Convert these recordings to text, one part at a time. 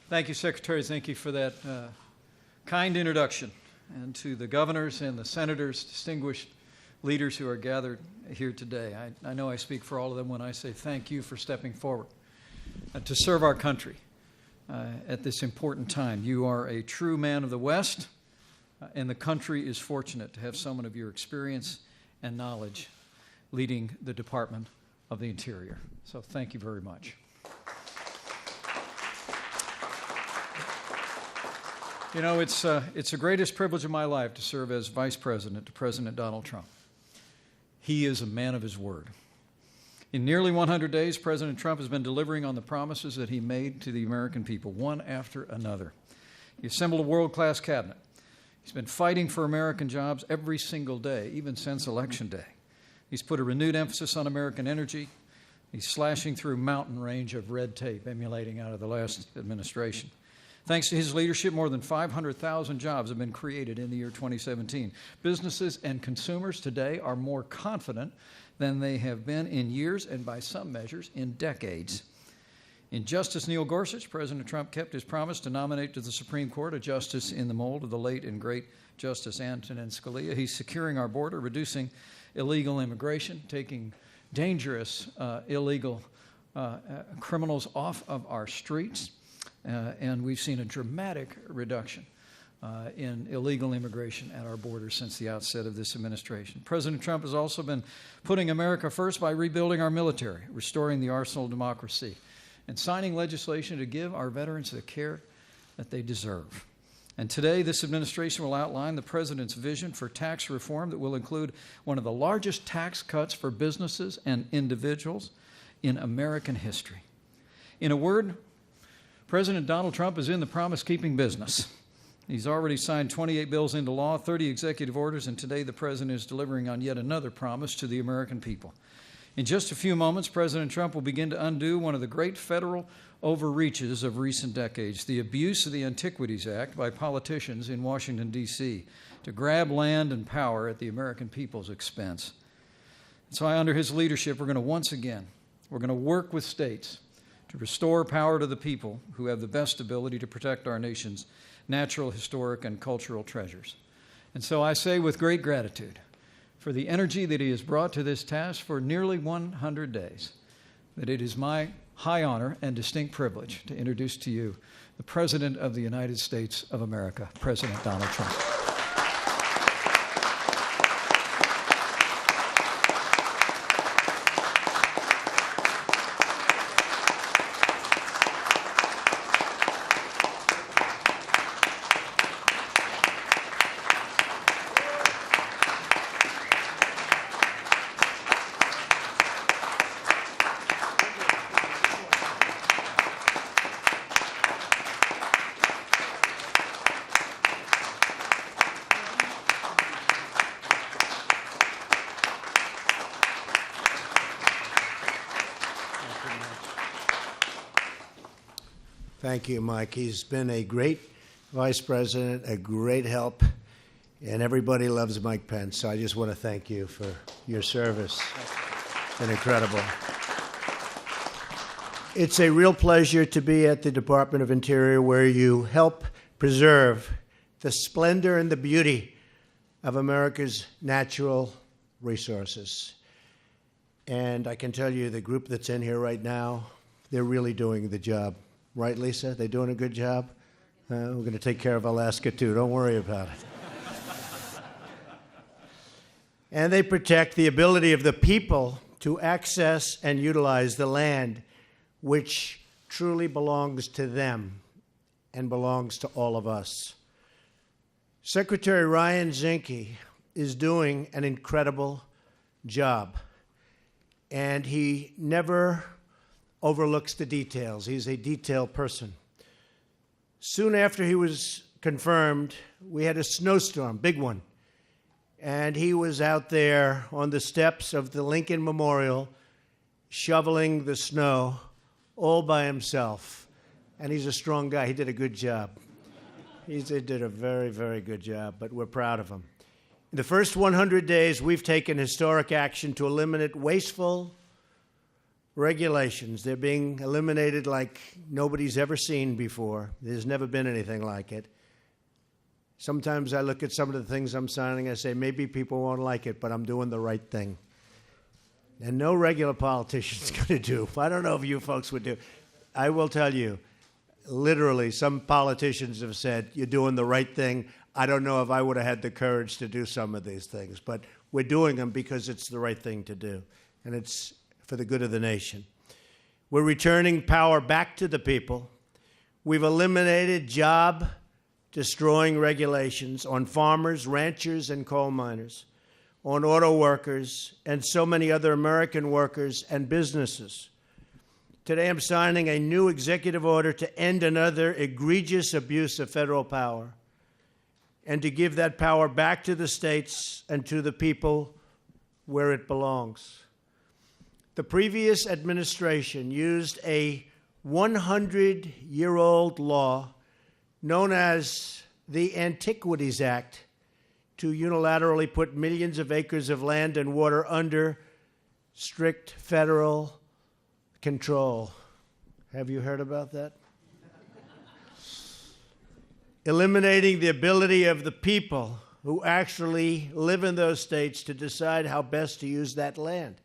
Thank you, Secretary. Thank you for that kind introduction. And to the governors and the senators, distinguished leaders who are gathered here today. I know I speak for all of them when I say thank you for stepping forward to serve our country at this important time. You are a true man of the West, and the country is fortunate to have someone of your experience and knowledge leading the Department of the Interior. So thank you very much. You know, it's the greatest privilege of my life to serve as Vice President to President Donald Trump. He is a man of his word. In nearly 100 days, President Trump has been delivering on the promises that he made to the American people, one after another. He assembled a world-class cabinet. He's been fighting for American jobs every single day, even since Election Day. He's put a renewed emphasis on American energy. He's slashing through a mountain range of red tape emulating out of the last administration. Thanks to his leadership, more than 500,000 jobs have been created in the year 2017. Businesses and consumers today are more confident than they have been in years and, by some measures, in decades. In Justice Neil Gorsuch, President Trump kept his promise to nominate to the Supreme Court a justice in the mold of the late and great Justice Antonin Scalia. He's securing our border, reducing illegal immigration, taking dangerous illegal criminals off of our streets. And we've seen a dramatic reduction in illegal immigration at our borders since the outset of this administration. President Trump has also been putting America first by rebuilding our military, restoring the arsenal of democracy, and signing legislation to give our veterans the care that they deserve. And today, this administration will outline the President's vision for tax reform that will include one of the largest tax cuts for businesses and individuals in American history. In a word, President Donald Trump is in the promise-keeping business. He's already signed 28 bills into law, 30 executive orders, and today the President is delivering on yet another promise to the American people. In just a few moments, President Trump will begin to undo one of the great federal overreaches of recent decades, the abuse of the Antiquities Act by politicians in Washington, D.C., to grab land and power at the American people's expense. So under his leadership, we're going to work with states to restore power to the people who have the best ability to protect our nation's natural, historic, and cultural treasures. And so I say with great gratitude for the energy that he has brought to this task for nearly 100 days, that it is my high honor and distinct privilege to introduce to you the President of the United States of America, President Donald Trump. Thank you, Mike. He's been a great vice president, a great help, and everybody loves Mike Pence. So I just want to thank you for your service. It's been incredible. It's a real pleasure to be at the Department of Interior, where you help preserve the splendor and the beauty of America's natural resources. And I can tell you, the group that's in here right now, they're really doing the job. Right, Lisa? They're doing a good job? We're going to take care of Alaska, too. Don't worry about it. And they protect the ability of the people to access and utilize the land which truly belongs to them and belongs to all of us. Secretary Ryan Zinke is doing an incredible job, and he never overlooks the details. He's a detailed person. Soon after he was confirmed, we had a snowstorm, big one. And he was out there on the steps of the Lincoln Memorial shoveling the snow all by himself. And he's a strong guy. He did a good job. He did a very, very good job, but we're proud of him. In the first 100 days, we've taken historic action to eliminate wasteful, regulations. They're being eliminated like nobody's ever seen before. There's never been anything like it. Sometimes I look at some of the things I'm signing, I say, maybe people won't like it, but I'm doing the right thing. And no regular politician's going to do. I don't know if you folks would do. I will tell you, literally, some politicians have said, you're doing the right thing. I don't know if I would have had the courage to do some of these things, but we're doing them because it's the right thing to do, and it's for the good of the nation. We're returning power back to the people. We've eliminated job-destroying regulations on farmers, ranchers, and coal miners, on auto workers, and so many other American workers and businesses. Today, I'm signing a new executive order to end another egregious abuse of federal power and to give that power back to the states and to the people where it belongs. The previous administration used a 100-year-old law known as the Antiquities Act to unilaterally put millions of acres of land and water under strict federal control. Have you heard about that? Eliminating the ability of the people who actually live in those states to decide how best to use that land.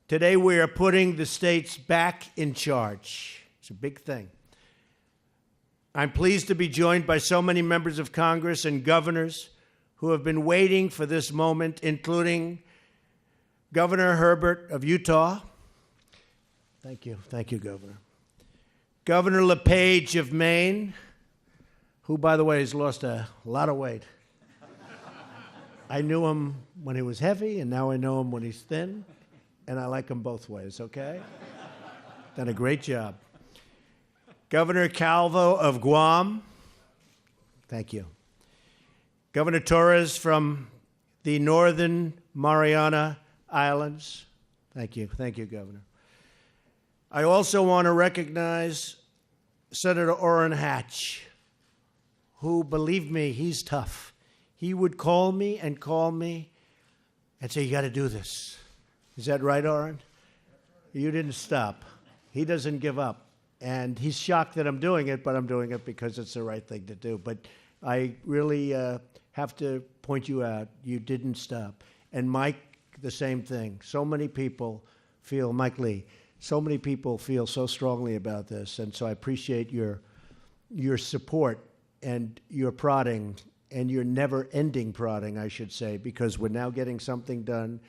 Today, we are putting the states back in charge. It's a big thing. I'm pleased to be joined by so many members of Congress and governors who have been waiting for this moment, including Governor Herbert of Utah. Thank you. Thank you, Governor. Governor LePage of Maine, who, by the way, has lost a lot of weight. I knew him when he was heavy, and now I know him when he's thin. And I like them both ways, okay? Done a great job. Governor Calvo of Guam. Thank you. Governor Torres from the Northern Mariana Islands. Thank you. Thank you, Governor. I also want to recognize Senator Orrin Hatch, who, believe me, he's tough. He would call me and say, you got to do this. Is that right, Orrin? You didn't stop. He doesn't give up. And he's shocked that I'm doing it, but I'm doing it because it's the right thing to do. But I really have to point you out. You didn't stop. And Mike, the same thing. So many people feel, Mike Lee, so many people feel so strongly about this. And so I appreciate your support and your prodding and your never-ending prodding, I should say, because we're now getting something done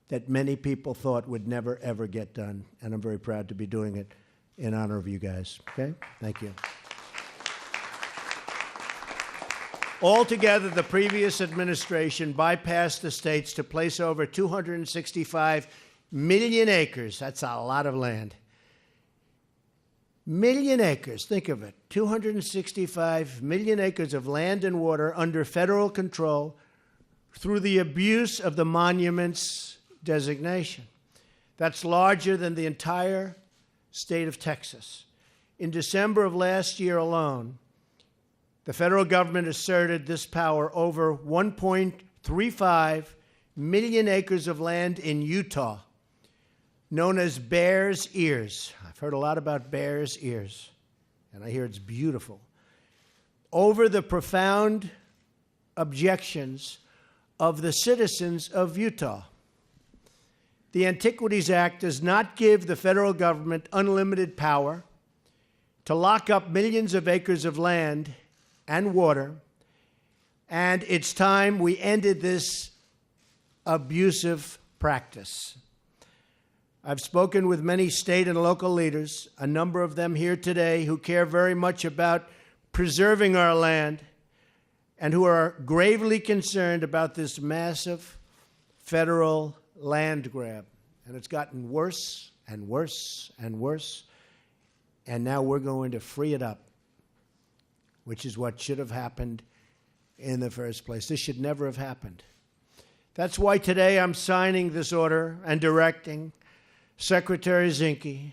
that many people thought would never, ever get done. And I'm very proud to be doing it in honor of you guys. Okay? Thank you. Altogether, the previous administration bypassed the states to place over 265 million acres. That's a lot of land. Million acres, think of it. 265 million acres of land and water under federal control through the abuse of the monuments designation. That's larger than the entire state of Texas. In December of last year alone, the federal government asserted this power over 1.35 million acres of land in Utah, known as Bears Ears. I've heard a lot about Bears Ears, and I hear it's beautiful. Over the profound objections of the citizens of Utah. The Antiquities Act does not give the federal government unlimited power to lock up millions of acres of land and water, and it's time we ended this abusive practice. I've spoken with many state and local leaders, a number of them here today, who care very much about preserving our land and who are gravely concerned about this massive federal land grab. And it's gotten worse and worse and worse. And now we're going to free it up, which is what should have happened in the first place. This should never have happened. That's why today I'm signing this order and directing Secretary Zinke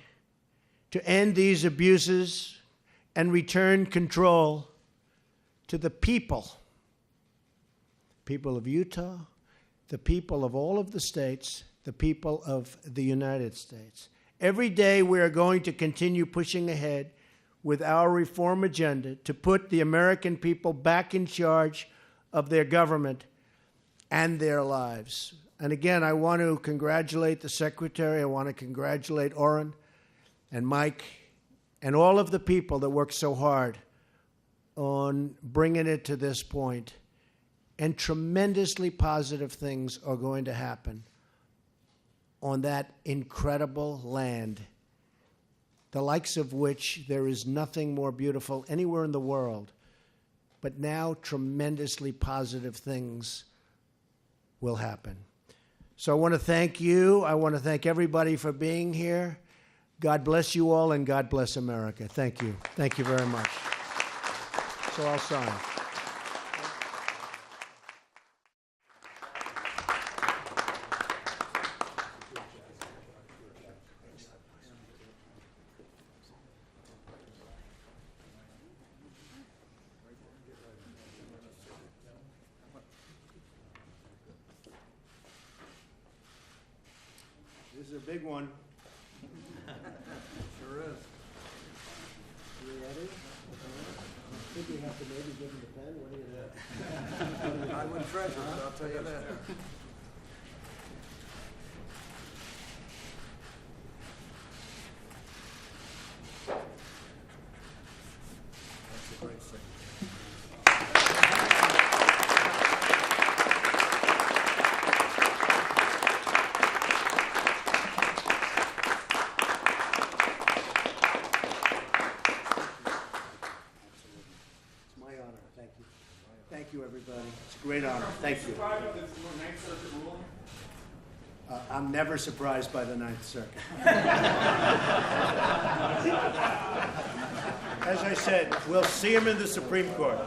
to end these abuses and return control to the people of Utah, the people of all of the states, the people of the United States. Every day we are going to continue pushing ahead with our reform agenda to put the American people back in charge of their government and their lives. And again, I want to congratulate the Secretary. I want to congratulate Orrin and Mike and all of the people that worked so hard on bringing it to this point. And tremendously positive things are going to happen on that incredible land, the likes of which there is nothing more beautiful anywhere in the world. But now tremendously positive things will happen. So I want to thank you. I want to thank everybody for being here. God bless you all, and God bless America. Thank you. Thank you very much. So I'll sign. This is a big one. Sure is. You ready? I think we have to maybe give him the pen. What do you think? I wouldn't treasure it, I'll tell you that. That's a great thing. Thank you, everybody. It's a great honor. Thank you. I'm never surprised by the Ninth Circuit. As I said, we'll see him in the Supreme Court.